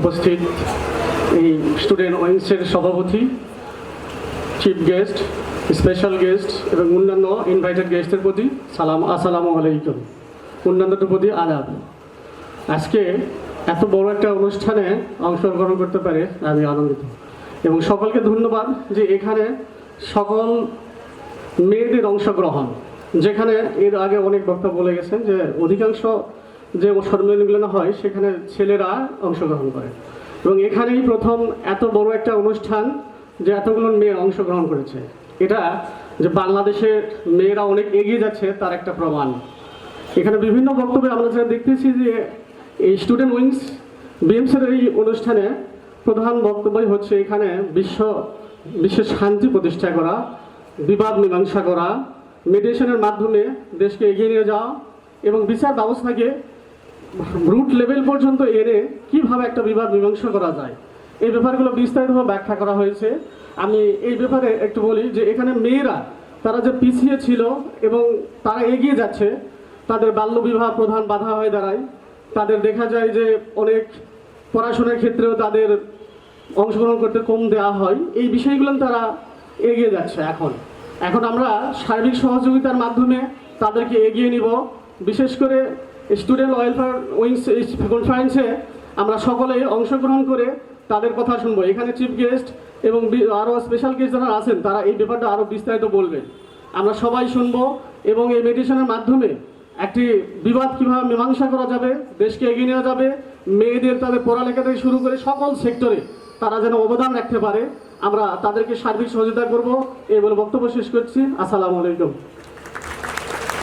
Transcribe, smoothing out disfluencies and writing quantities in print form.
উপস্থিত এই স্টুডেন্ট উইংসের সভাপতি, চিফ গেস্ট, স্পেশাল গেস্ট এবং অন্যান্য ইনভাইটেড গেস্টের প্রতি আসসালামু আলাইকুম, অন্যান্যদের প্রতি আদাব। আজকে এত বড় একটা অনুষ্ঠানে অংশগ্রহণ করতে পারে আমি আনন্দিত এবং সকলকে ধন্যবাদ যে এখানে সকল মেয়েদের অংশগ্রহণ, যেখানে এর আগে অনেক বক্তা বলে গেছেন যে অধিকাংশ যে সম্মেলনগুলো হয় সেখানে ছেলেরা অংশগ্রহণ করে এবং এখানেই প্রথম এত বড় একটা অনুষ্ঠান যে এতগুলো মেয়ে অংশগ্রহণ করেছে। এটা যে বাংলাদেশের মেয়েরা অনেক এগিয়ে যাচ্ছে তার একটা প্রমাণ। এখানে বিভিন্ন বক্তব্যে আমরা যেটা দেখতেছি যে এই স্টুডেন্ট উইংস বিএমসির এই অনুষ্ঠানে প্রধান বক্তব্যই হচ্ছে এখানে বিশ্বের শান্তি প্রতিষ্ঠা করা, বিবাদ মীমাংসা করা, মেডিয়েশনের মাধ্যমে দেশকে এগিয়ে নিয়ে যাওয়া এবং বিচার ব্যবস্থাকে রুট লেভেল পর্যন্ত এনে কিভাবে একটা বিবাদ মীমাংসা করা যায়, এই ব্যাপারগুলো বিস্তারিতভাবে ব্যাখ্যা করা হয়েছে। আমি এই ব্যাপারে একটু বলি যে এখানে মেয়েরা তারা যে পিছিয়ে ছিল এবং তারা এগিয়ে যাচ্ছে, তাদের বাল্যবিবাহ প্রধান বাধা হয়ে দাঁড়ায়, তাদের দেখা যায় যে অনেক পড়াশোনার ক্ষেত্রেও তাদের অংশগ্রহণ করতে কম দেওয়া হয়, এই বিষয়গুলো তারা এগিয়ে যাচ্ছে। এখন আমরা সার্বিক সহযোগিতার মাধ্যমে তাদেরকে এগিয়ে নিব। বিশেষ করে স্টুডেন্ট ওয়েলফেয়ার উইংস কনফারেন্সে আমরা সকলেই অংশগ্রহণ করে তাদের কথা শুনবো। এখানে চিফ গেস্ট এবং আরও স্পেশাল গেস্ট যারা আছেন তারা এই ব্যাপারটা আরও বিস্তারিত বলবেন। আমরা সবাই শুনবো এবং এই মেডিটেশনের মাধ্যমে একটি বিবাদ কীভাবে মীমাংসা করা যাবে, দেশকে এগিয়ে নেওয়া যাবে, মেয়েদের তাদের পড়ালেখা থেকে শুরু করে সকল সেক্টরে তারা যেন অবদান রাখতে পারে, আমরা তাদেরকে সার্বিক সহযোগিতা করব। এই বলে বক্তব্য শেষ করছি। আসসালামু আলাইকুম।